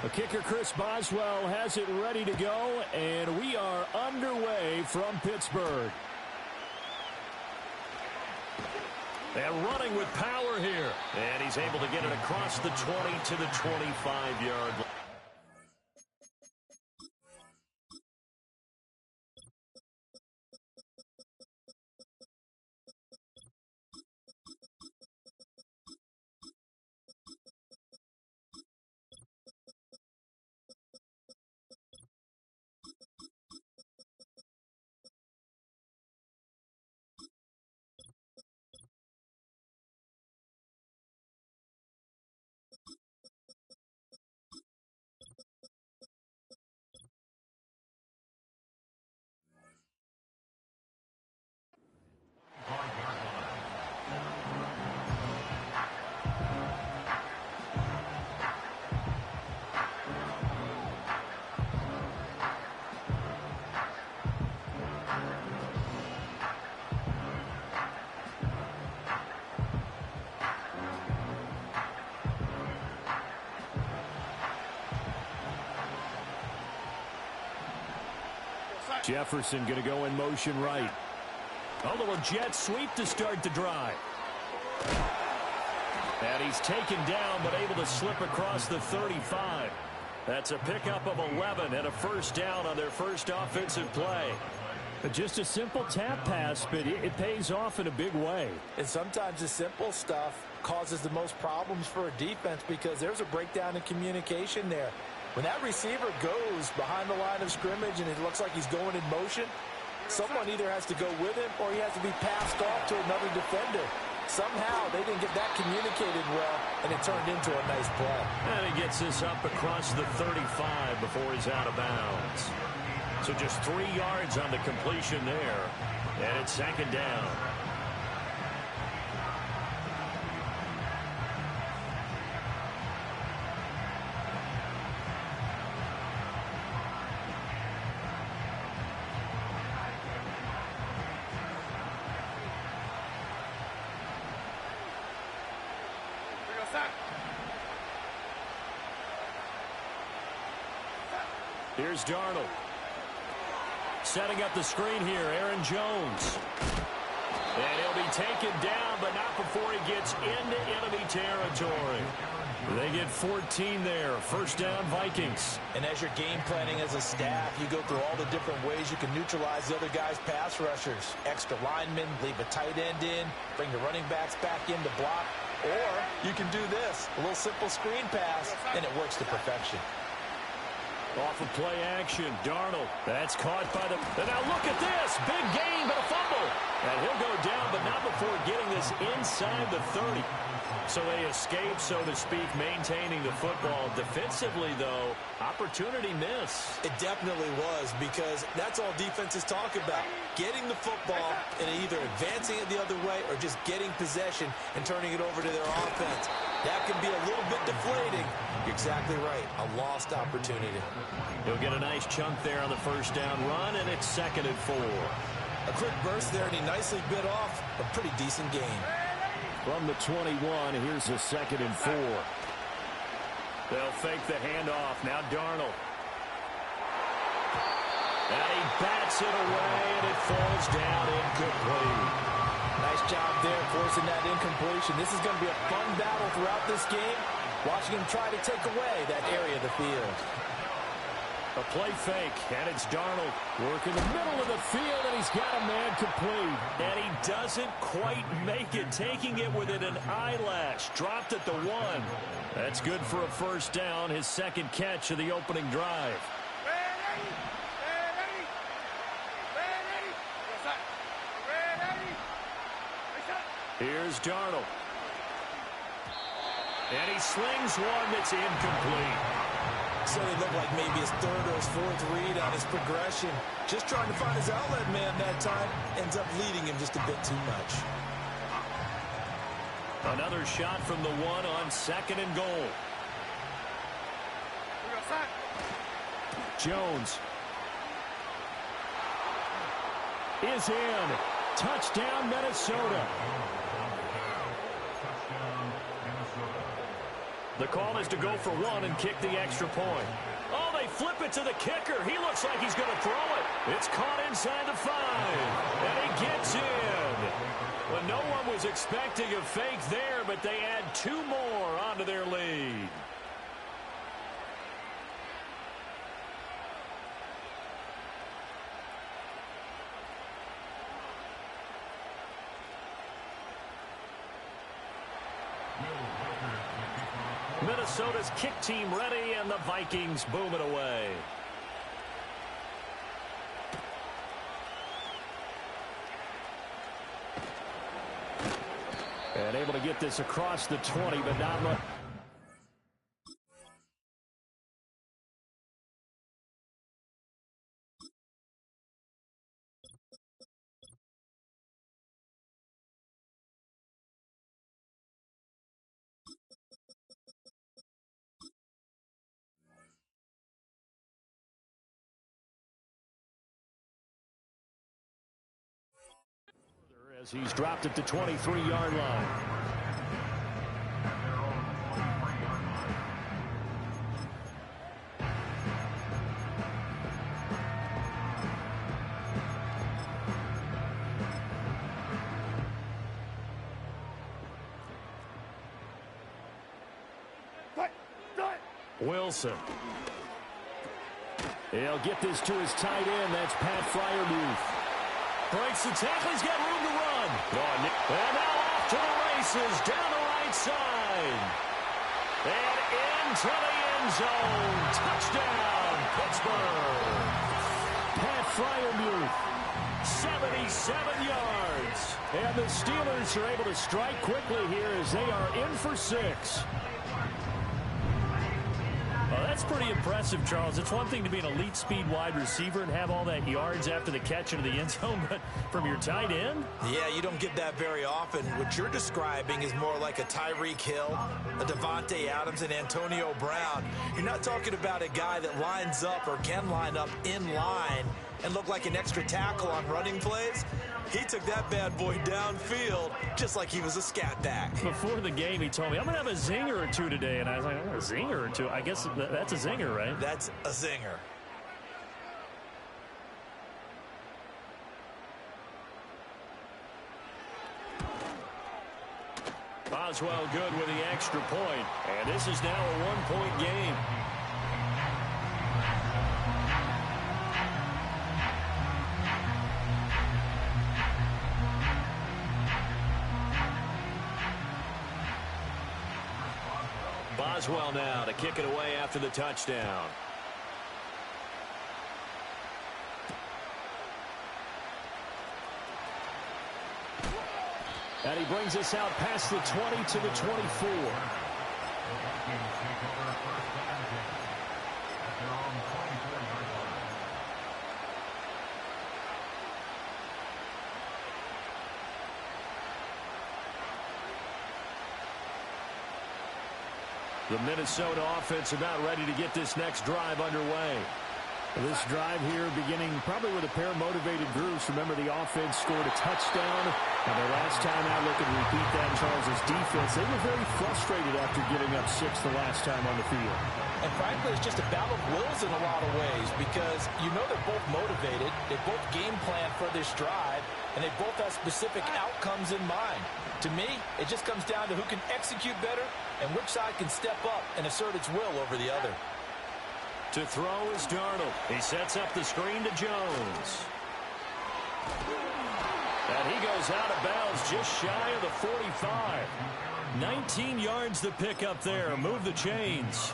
The kicker, Chris Boswell, has it ready to go, and we are underway from Pittsburgh. And running with power here. And he's able to get it across the 20 to the 25-yard line. Jefferson going to go in motion right. A little jet sweep to start the drive. And he's taken down, but able to slip across the 35. That's a pickup of 11 and a first down on their first offensive play. Just a simple tap pass, but it pays off in a big way. And sometimes the simple stuff causes the most problems for a defense because there's a breakdown in communication there. When that receiver goes behind the line of scrimmage and it looks like he's going in motion, someone either has to go with him or he has to be passed off to another defender. Somehow they didn't get that communicated well, and it turned into a nice play. And he gets this up across the 35 before he's out of bounds. So just 3 yards on the completion there, and it's second down. Here's Darnold. Setting up the screen here, Aaron Jones. And he'll be taken down, but not before he gets into enemy territory. They get 14 there. First down, Vikings. And as you're game planning as a staff, you go through all the different ways you can neutralize the other guy's pass rushers. Extra linemen, leave a tight end in, bring the running backs back in to block. Or you can do this, a little simple screen pass, and it works to perfection. Off of play action, Darnold. That's caught by the... And now look at this. Big gain, but a fumble. And he'll go down, but not before getting this inside the 30. So they escape, so to speak, maintaining the football. Defensively, though, opportunity miss. It definitely was, because that's all defenses talk about. Getting the football and either advancing it the other way or just getting possession and turning it over to their offense. That can be a little bit deflating. You're exactly right. A lost opportunity. He'll get a nice chunk there on the first down run, and it's 2nd and 4. A quick burst there, and he nicely bit off a pretty decent gain. From the 21, here's a 2nd and 4. They'll fake the handoff. Now Darnold. And he bats it away, and it falls down incomplete. Nice job there forcing that incompletion. This is going to be a fun battle throughout this game. Watching him try to take away that area of the field. A play fake, and it's Darnold working the middle of the field, and he's got a man complete. And he doesn't quite make it, taking it within an eyelash. Dropped at the 1. That's good for a first down, his second catch of the opening drive. Here's Darnold. And he slings one that's incomplete. So it looked like maybe his third or his fourth read on his progression. Just trying to find his outlet man that time. Ends up leading him just a bit too much. Another shot from the 1 on 2nd and goal. Jones is in. Touchdown, Minnesota. The call is to go for one and kick the extra point. Oh, they flip it to the kicker. He looks like he's going to throw it. It's caught inside the 5, and he gets in. Well, no one was expecting a fake there, but they add 2 more onto their lead. Minnesota's kick team ready, and the Vikings boom it away. And able to get this across the 20, but not much. As he's dropped it to 23-yard line. Wilson. He'll get this to his tight end. That's Pat Freiermuth. Breaks the tackle. He's got room to run. And now off to the races down the right side. And into the end zone. Touchdown, Pittsburgh. Pat Freiermuth, 77 yards. And the Steelers are able to strike quickly here as they are in for 6. Well, that's pretty impressive, Charles. It's one thing to be an elite speed wide receiver and have all that yards after the catch into the end zone, but from your tight end? Yeah, you don't get that very often. What you're describing is more like a Tyreek Hill, a Devontae Adams, and Antonio Brown. You're not talking about a guy that lines up or can line up in line and look like an extra tackle on running plays. He took that bad boy downfield just like he was a scat back. Before the game, he told me, I'm going to have a zinger or two today. And I was like, oh, a zinger or two? I guess that's a zinger, right? That's a zinger. Boswell good with the extra point. And this is now a one-point game. Boswell now to kick it away after the touchdown. And he brings us out past the 20 to the 24. The Minnesota offense about ready to get this next drive underway. This drive here beginning probably with a pair of motivated groups. Remember, the offense scored a touchdown. And the last time out, look and repeat that, Charles' defense. They were very frustrated after giving up 6 the last time on the field. And frankly, it's just a battle of wills in a lot of ways because you know they're both motivated. They both game plan for this drive, and they both have specific outcomes in mind. To me, it just comes down to who can execute better and which side can step up and assert its will over the other. To throw is Darnold. He sets up the screen to Jones. And he goes out of bounds just shy of the 45. 19 yards to pick up there. Move the chains.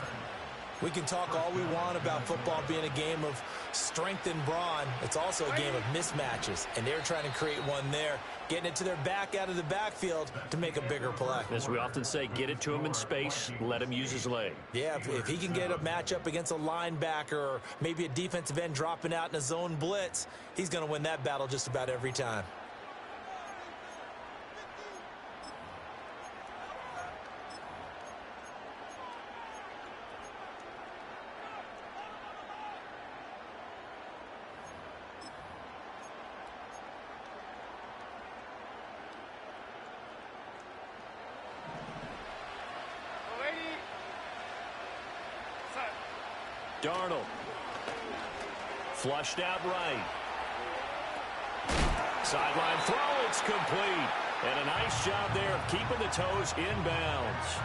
We can talk all we want about football being a game of strength and brawn. It's also a game of mismatches, and they're trying to create one there, getting it to their back out of the backfield to make a bigger play. As we often say, get it to him in space, let him use his leg. Yeah, if he can get a matchup against a linebacker or maybe a defensive end dropping out in a zone blitz, he's going to win that battle just about every time. Darnold. Flushed out right. Sideline throw, it's complete. And a nice job there of keeping the toes inbounds.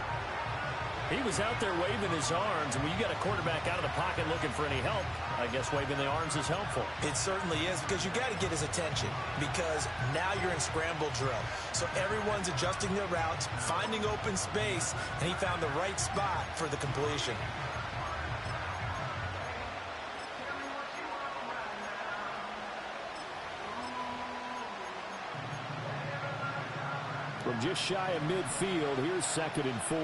He was out there waving his arms, and when you got a quarterback out of the pocket looking for any help, I guess waving the arms is helpful. It certainly is, because you got to get his attention, because now you're in scramble drill. So everyone's adjusting their routes, finding open space, and he found the right spot for the completion. From just shy of midfield, here's 2nd and 4.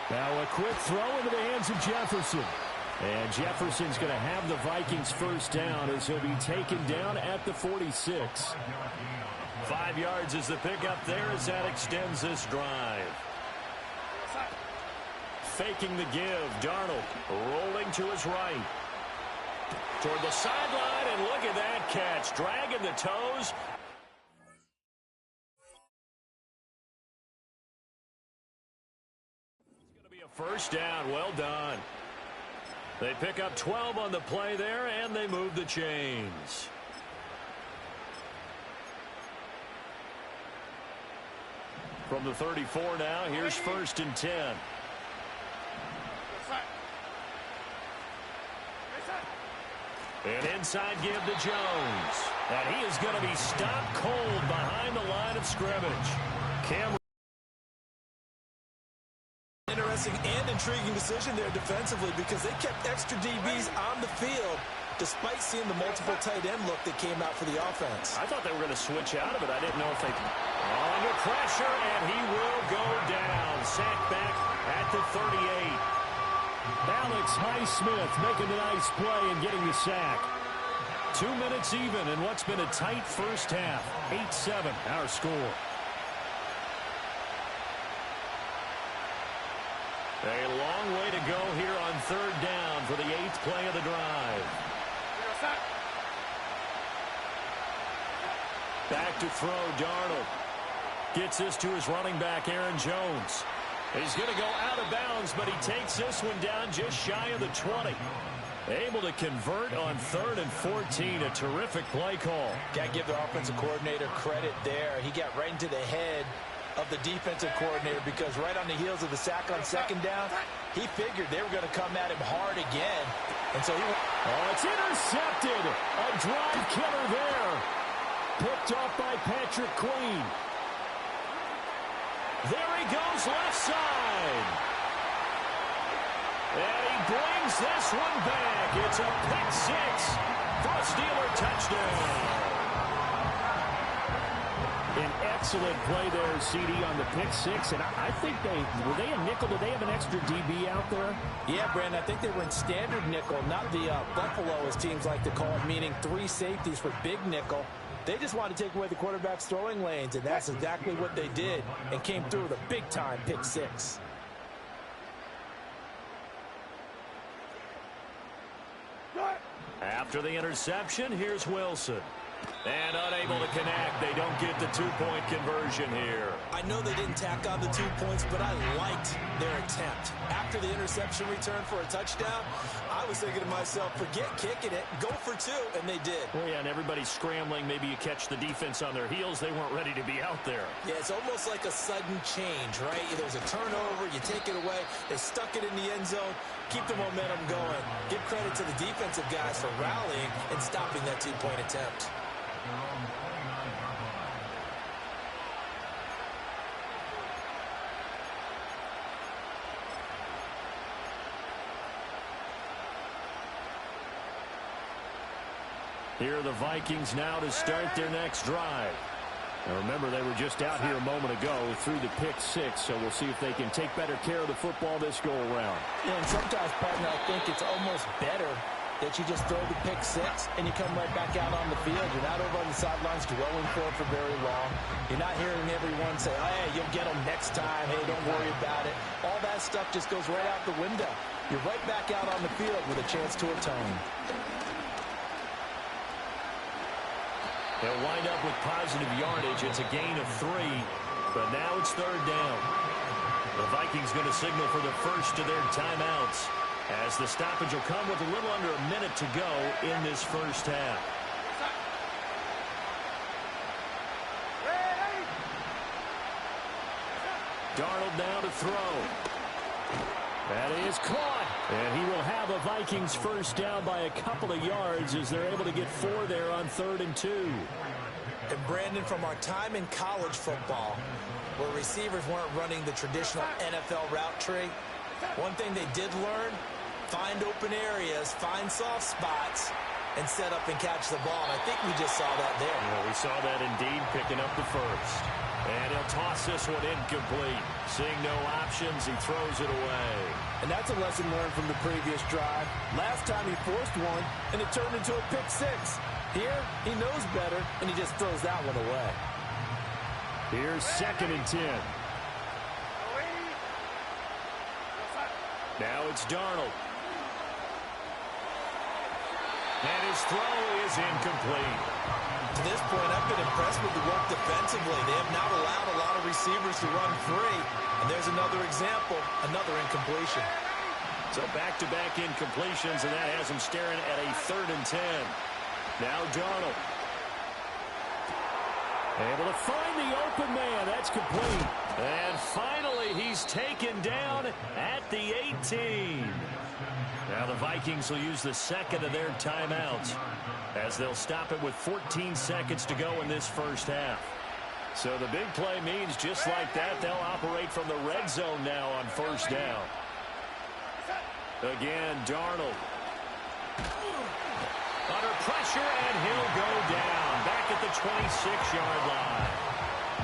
Now a quick throw into the hands of Jefferson. And Jefferson's going to have the Vikings first down as he'll be taken down at the 46. 5 yards is the pickup there as that extends this drive. Faking the give. Darnold rolling to his right. Toward the sideline, and look at that catch. Dragging the toes. First down, well done. They pick up 12 on the play there, and they move the chains. From the 34 now, here's 1st and 10. An inside give to Jones. And he is going to be stopped cold behind the line of scrimmage. Cameron. Interesting and intriguing decision there defensively, because they kept extra DBs on the field despite seeing the multiple tight end look that came out for the offense. I thought they were going to switch out of it. I didn't know if they... Under pressure, and he will go down. Sacked back at the 38. Alex Highsmith making the nice play and getting the sack. 2 minutes even in what's been a tight first half. 8-7 our score. A long way to go here on 3rd down for the 8th play of the drive. Back to throw, Darnold. Gets this to his running back, Aaron Jones. He's going to go out of bounds, but he takes this one down just shy of the 20. Able to convert on 3rd and 14. A terrific play call. Got to give the offensive coordinator credit there. He got right into the head of the defensive coordinator, because right on the heels of the sack on 2nd down, he figured they were going to come at him hard again. And so he went. Oh, it's intercepted. A drive killer there. Picked off by Patrick Queen. There he goes left side. And he brings this one back. It's a pick 6 for a Steeler touchdown. An excellent play there, CD, on the pick 6. And I think were they a nickel? Did they have an extra DB out there? Yeah, Brandon, I think they were in standard nickel, not the Buffalo, as teams like to call it, meaning 3 safeties for big nickel. They just wanted to take away the quarterback's throwing lanes, and that's exactly what they did, and came through with a big-time pick 6. After the interception, here's Wilson. And unable to connect. They don't get the 2-point conversion here. I know they didn't tack on the 2 points, but I liked their attempt. After the interception return for a touchdown, I was thinking to myself, forget kicking it, go for 2, and they did. Well, yeah, and everybody's scrambling. Maybe you catch the defense on their heels. They weren't ready to be out there. Yeah, it's almost like a sudden change, right? There's a turnover, you take it away, they stuck it in the end zone, keep the momentum going. Give credit to the defensive guys for rallying and stopping that 2-point attempt. Here are the Vikings now to start their next drive. Now remember, they were just out here a moment ago through the pick 6, so we'll see if they can take better care of the football this go around. Yeah, and sometimes, partner, I think it's almost better that you just throw the pick 6 and you come right back out on the field. You're not over on the sidelines dwelling for it for very long. You're not hearing everyone say, oh, hey, you'll get them next time. Hey, don't worry about it. All that stuff just goes right out the window. You're right back out on the field with a chance to atone. They'll wind up with positive yardage. It's a gain of 3, but now it's 3rd down. The Vikings going to signal for the first of their timeouts, as the stoppage will come with a little under a minute to go in this first half. Darnold now to throw. That is caught. And he will have a Vikings first down by a couple of yards as they're able to get 4 there on 3rd and 2. And Brandon, from our time in college football, where receivers weren't running the traditional NFL route tree, one thing they did learn, find open areas, find soft spots, and set up and catch the ball. And I think we just saw that there. Yeah, we saw that indeed, picking up the first. And he'll toss this one incomplete. Seeing no options, he throws it away. And that's a lesson learned from the previous drive. Last time he forced one, and it turned into a pick 6. Here, he knows better, and he just throws that one away. Here's 2nd and 10. Now it's Darnold. And his throw is incomplete. To this point, I've been impressed with the work defensively. They have not allowed a lot of receivers to run free. And there's another example, another incompletion. So back-to-back incompletions, and that has him staring at a 3rd and 10. Now Darnold. Able to find the open man. That's complete. And finally, he's taken down at the 18. Now the Vikings will use the second of their timeouts, as they'll stop it with 14 seconds to go in this first half. So the big play means just like that, they'll operate from the red zone now on first down. Again, Darnold. Under pressure, and he'll go down back at the 26-yard line.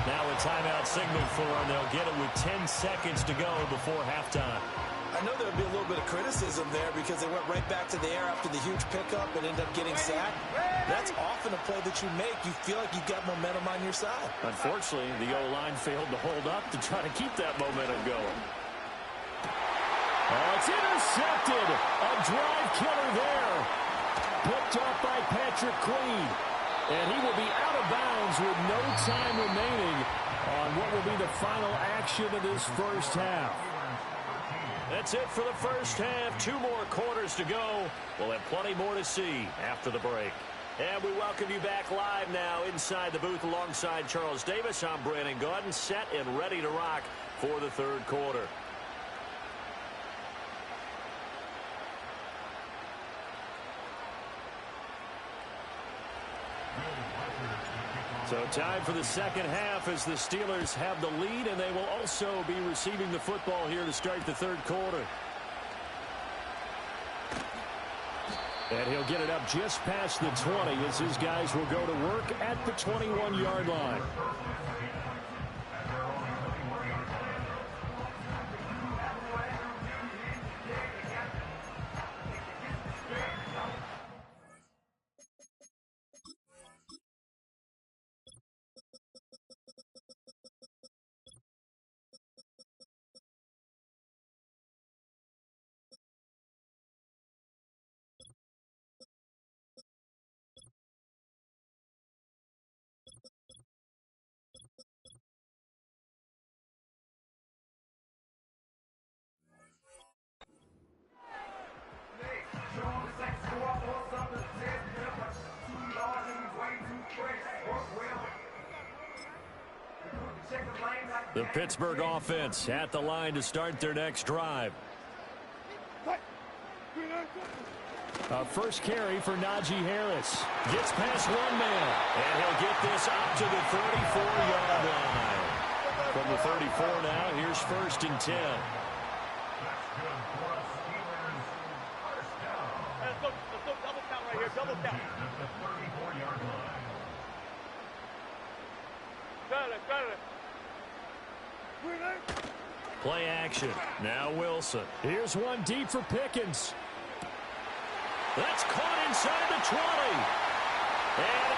Now a timeout signal for him. They'll get it with 10 seconds to go before halftime. I know there would be a little bit of criticism there because they went right back to the air after the huge pickup and ended up getting sacked. That's often a play that you make. You feel like you've got momentum on your side. Unfortunately, the O-line failed to hold up to try to keep that momentum going. Oh, it's intercepted. A drive killer there. Picked up by Patrick Queen. And he will be out of bounds with no time remaining on what will be the final action of this first half. That's it for the first half. 2 more quarters to go. We'll have plenty more to see after the break. And we welcome you back live now inside the booth alongside Charles Davis. I'm Brandon Gaudin, set and ready to rock for the 3rd quarter. So time for the second half as the Steelers have the lead, and they will also be receiving the football here to start the 3rd quarter. And he'll get it up just past the 20 as his guys will go to work at the 21-yard line. The Pittsburgh offense at the line to start their next drive. A first carry for Najee Harris. Gets past one man, and he'll get this up to the 34-yard line. From the 34 now, here's 1st and 10. Let's go double count right here, double count. Got it. Play action. Now Wilson. Here's one deep for Pickens. That's caught inside the 20. And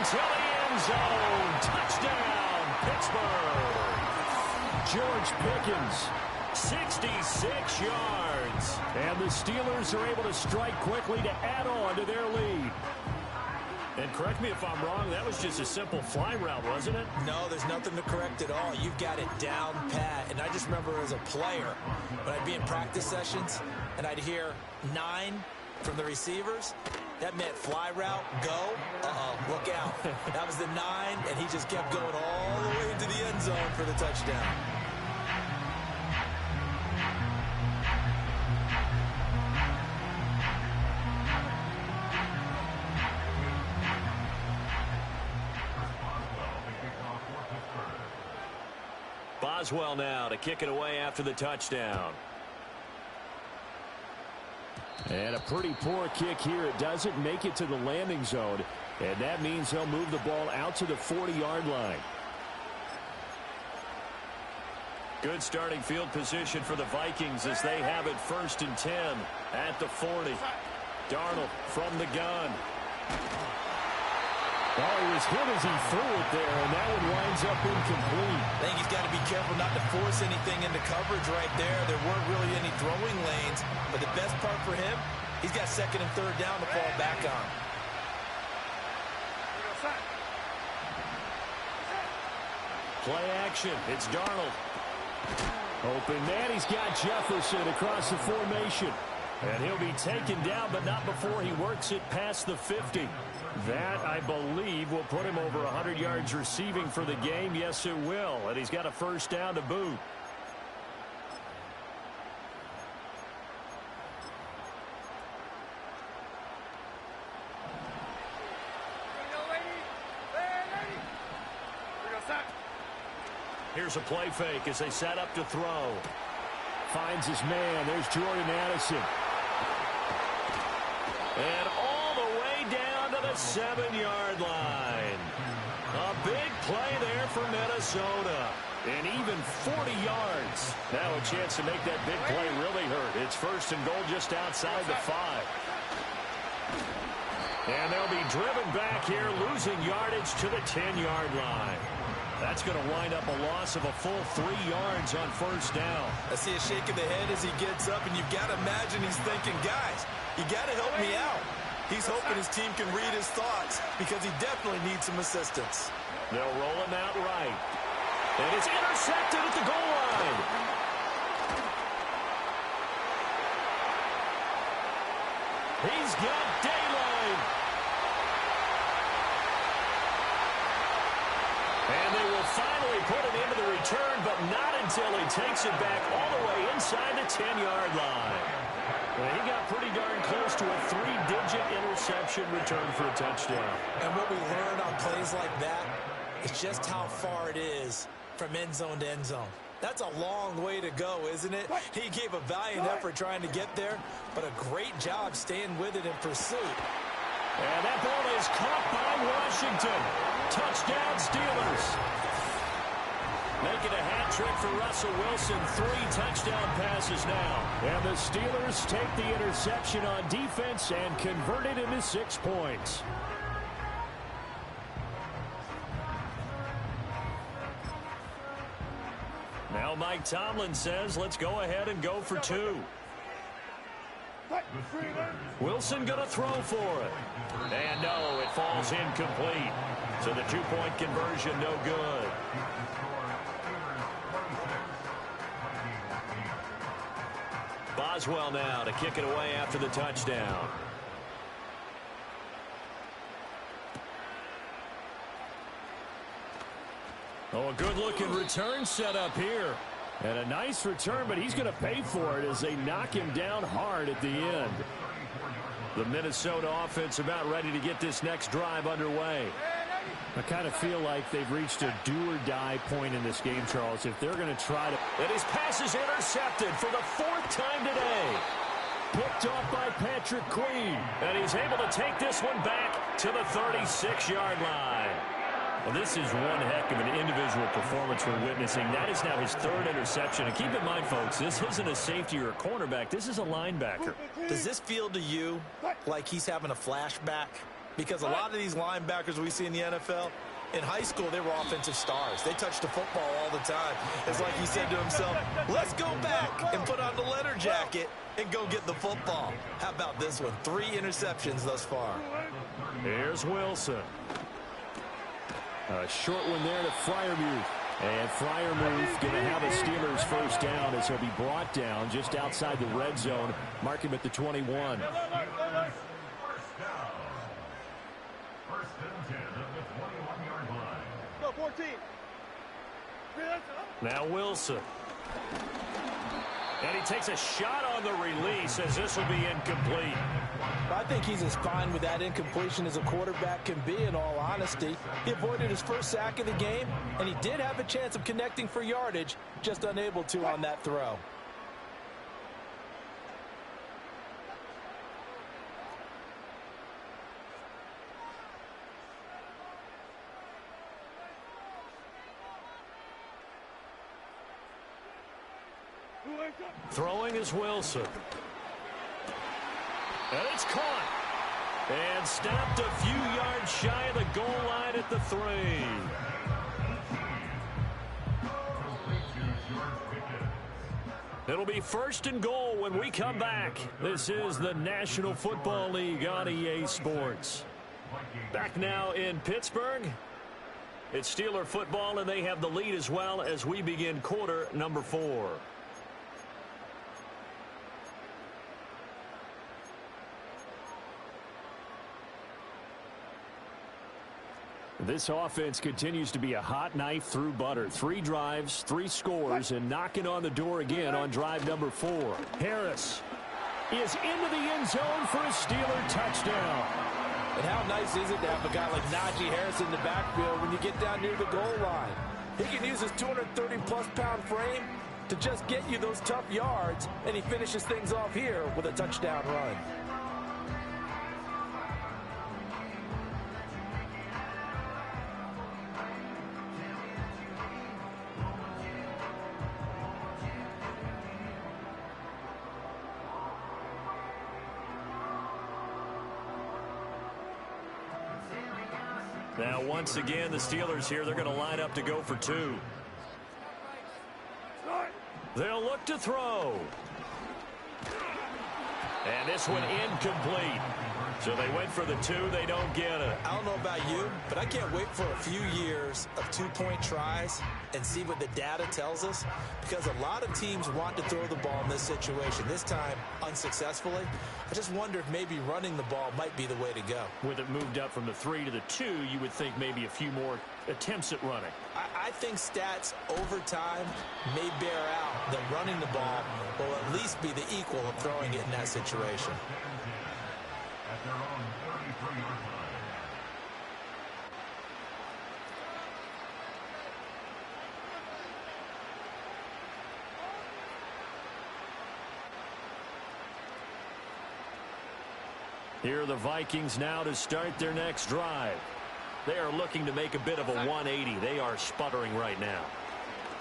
into the end zone. Touchdown, Pittsburgh. George Pickens, 66 yards. And the Steelers are able to strike quickly to add on to their lead. And correct me if I'm wrong, that was just a simple fly route, wasn't it? No, there's nothing to correct at all. You've got it down pat. And I just remember as a player, when I'd be in practice sessions and I'd hear 9 from the receivers, that meant fly route, go, look out. That was the 9, and he just kept going all the way into the end zone for the touchdown. Boswell now to kick it away after the touchdown. And a pretty poor kick here. It doesn't make it to the landing zone. And that means he'll move the ball out to the 40-yard line. Good starting field position for the Vikings as they have it 1st and 10 at the 40. Darnold from the gun. Oh, he was hit as he threw it there, and that one winds up incomplete. I think he's got to be careful not to force anything into coverage right there. There weren't really any throwing lanes, but the best part for him, he's got 2nd and 3rd down to fall back on. Play action. It's Darnold. Open man. He's got Jefferson across the formation. And he'll be taken down, but not before he works it past the 50. That, I believe, will put him over 100 yards receiving for the game. Yes, it will. And he's got a 1st down to boot. Here's a play fake as they set up to throw. Finds his man. There's Jordan Addison. And all the way down to the 7-yard line. A big play there for Minnesota. And even 40 yards. Now a chance to make that big play really hurt. It's 1st and goal just outside the 5. And they'll be driven back here, losing yardage to the 10-yard line. That's going to wind up a loss of a full 3 yards on 1st down. I see a shake of the head as he gets up, and you've got to imagine he's thinking, guys, you got to help me out. He's hoping his team can read his thoughts because he definitely needs some assistance. They'll roll him out right. And it's intercepted at the goal line. He's got daylight. And they will finally put it into the return, but not until he takes it back all the way inside the 10-yard line. Well, he got pretty darn close to a 3-digit interception return for a touchdown. And what we learn on plays like that is just how far it is from end zone to end zone. That's a long way to go, isn't it? He gave a valiant effort trying to get there, but a great job staying with it in pursuit. And that ball is caught by Washington. Touchdown, Steelers. Making a hat trick for Russell Wilson. 3 touchdown passes now. And the Steelers take the interception on defense and convert it into 6 points. Now Mike Tomlin says, let's go ahead and go for 2. Wilson going to throw for it. And no, it falls incomplete. So the 2-point conversion no good. Boswell now to kick it away after the touchdown. Oh, a good-looking return set up here. And a nice return, but he's going to pay for it as they knock him down hard at the end. The Minnesota offense about ready to get this next drive underway. I kind of feel like they've reached a do-or-die point in this game, Charles, if they're going to try to... And his pass is intercepted for the 4th time today. Picked off by Patrick Queen. And he's able to take this one back to the 36-yard line. Well, this is one heck of an individual performance we're witnessing. That is now his 3rd interception. And keep in mind, folks, this isn't a safety or a cornerback. This is a linebacker. Does this feel to you like he's having a flashback? Because a lot of these linebackers we see in the NFL, in high school, they were offensive stars. They touched the football all the time. It's like he said to himself, let's go back and put on the leather jacket and go get the football. How about this one? 3 interceptions thus far. Here's Wilson. A short one there to Freiermuth. And Freiermuth going to have a Steelers first down as he'll be brought down just outside the red zone. Mark him at the 21. First down. First and 10 at the 21-yard line. Go, 14. Now Wilson. And he takes a shot on the release as this will be incomplete. I think he's as fine with that incompletion as a quarterback can be, in all honesty. He avoided his first sack of the game, and he did have a chance of connecting for yardage, just unable to on that throw. Throwing is Wilson. And it's caught. And stopped a few yards shy of the goal line at the 3. It'll be first and goal when we come back. This is the National Football League on EA Sports. Back now in Pittsburgh. It's Steeler football, and they have the lead as well as we begin quarter number 4. This offense continues to be a hot knife through butter. 3 drives, 3 scores, and knocking on the door again on drive number 4. Harris is into the end zone for a Steeler touchdown. And how nice is it to have a guy like Najee Harris in the backfield when you get down near the goal line? He can use his 230-plus pound frame to just get you those tough yards, and he finishes things off here with a touchdown run. Now, once again, the Steelers here, they're going to line up to go for 2. They'll look to throw. And this one incomplete. So they went for the 2. They don't get it. I don't know about you, but I can't wait for a few years of 2-point tries and see what the data tells us, because a lot of teams want to throw the ball in this situation. This time, unsuccessfully. I just wonder if maybe running the ball might be the way to go. With it moved up from the 3 to the 2, you would think maybe a few more attempts at running. I think stats over time may bear out that running the ball will at least be the equal of throwing it in that situation. At their own 33-yard line. Here are the Vikings now to start their next drive. They are looking to make a bit of a 180. They are sputtering right now.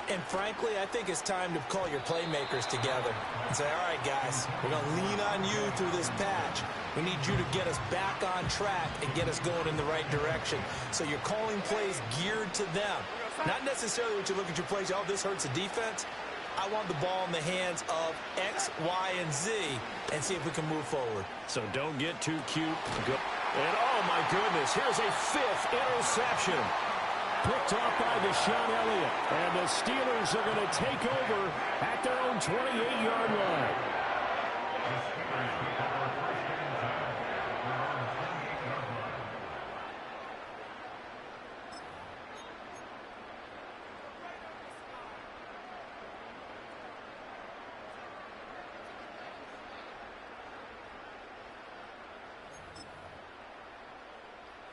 And frankly, I think it's time to call your playmakers together and say, all right, guys, we're going to lean on you through this patch. We need you to get us back on track and get us going in the right direction. So you're calling plays geared to them. Not necessarily what you look at your plays, oh, this hurts the defense. I want the ball in the hands of X, Y, and Z and see if we can move forward. So don't get too cute. And oh, my goodness, here's a 5th interception. Picked off by Deshaun Elliott. And the Steelers are going to take over at their own 28-yard line.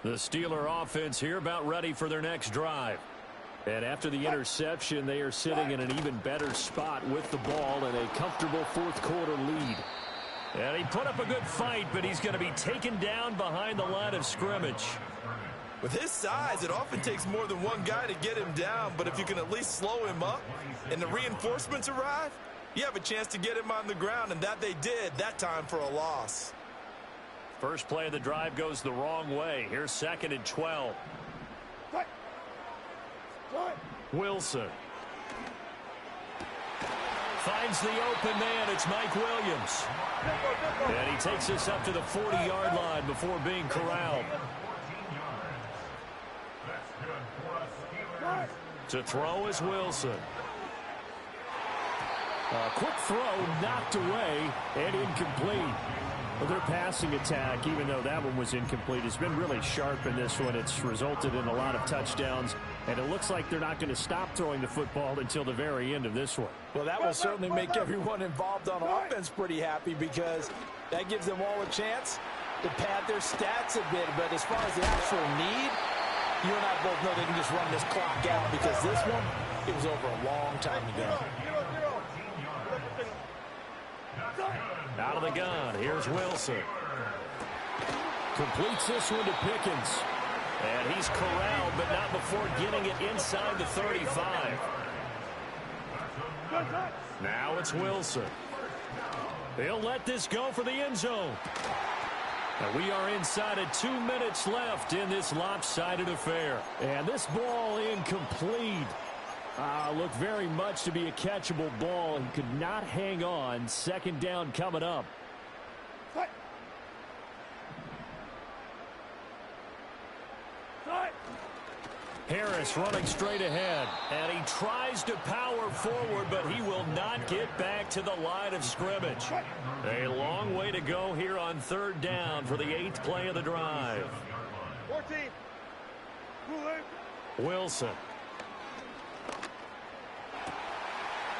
The Steeler offense here about ready for their next drive. And after the interception, they are sitting in an even better spot with the ball and a comfortable 4th quarter lead. And he put up a good fight, but he's going to be taken down behind the line of scrimmage. With his size, it often takes more than one guy to get him down, but if you can at least slow him up and the reinforcements arrive, you have a chance to get him on the ground, and that they did that time for a loss. First play of the drive goes the wrong way. Here's 2nd and 12. Wilson. finds the open man. It's Mike Williams. And he takes us up to the 40-yard line before being corralled. To throw is Wilson. A quick throw knocked away and incomplete. Well, their passing attack, even though that one was incomplete, has been really sharp in this one. It's resulted in a lot of touchdowns, and it looks like they're not going to stop throwing the football until the very end of this one. Well, that will certainly make everyone involved on offense pretty happy because that gives them all a chance to pad their stats a bit. But as far as the actual need, you and I both know they can just run this clock out because this one, it was over a long time ago. Out of the gun, here's Wilson. Completes this one to Pickens. And he's corralled, but not before getting it inside the 35. Now it's Wilson. He'll let this go for the end zone. And we are inside of 2 minutes left in this lopsided affair. And this ball incomplete. Looked very much to be a catchable ball. He could not hang on. Second down coming up. Harris running straight ahead. And he tries to power forward, but he will not get back to the line of scrimmage. A long way to go here on third down for the 8th play of the drive. 14. Wilson.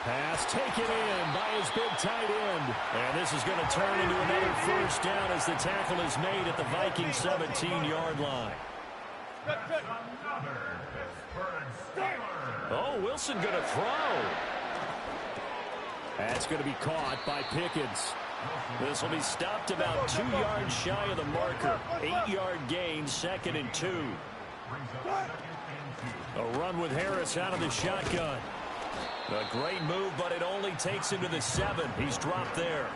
Pass taken in by his big tight end. And this is going to turn into another first down as the tackle is made at the Vikings 17-yard line. Oh, Wilson going to throw. That's going to be caught by Pickens. This will be stopped about 2 yards shy of the marker. 8-yard gain, 2nd and 2. A run with Harris out of the shotgun. A great move, but it only takes him to the 7. He's dropped there.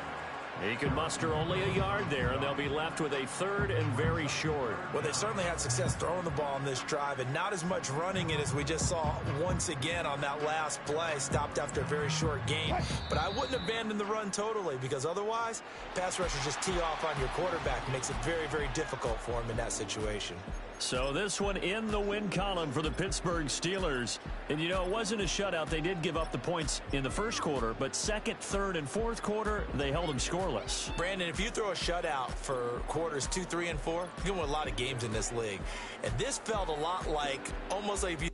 He can muster only a yard there, and they'll be left with a 3rd and very short. Well, they certainly had success throwing the ball on this drive, and not as much running it as we just saw once again on that last play. Stopped after a very short gain. But I wouldn't abandon the run totally, because otherwise, pass rushers just tee off on your quarterback. It makes it very, very difficult for him in that situation. So this one in the win column for the Pittsburgh Steelers. And, you know, it wasn't a shutout. They did give up the points in the first quarter, but second, third, and fourth quarter, they held them scoreless. Brandon, if you throw a shutout for quarters 2, 3, and 4, you can win a lot of games in this league. And this felt a lot like, almost like if you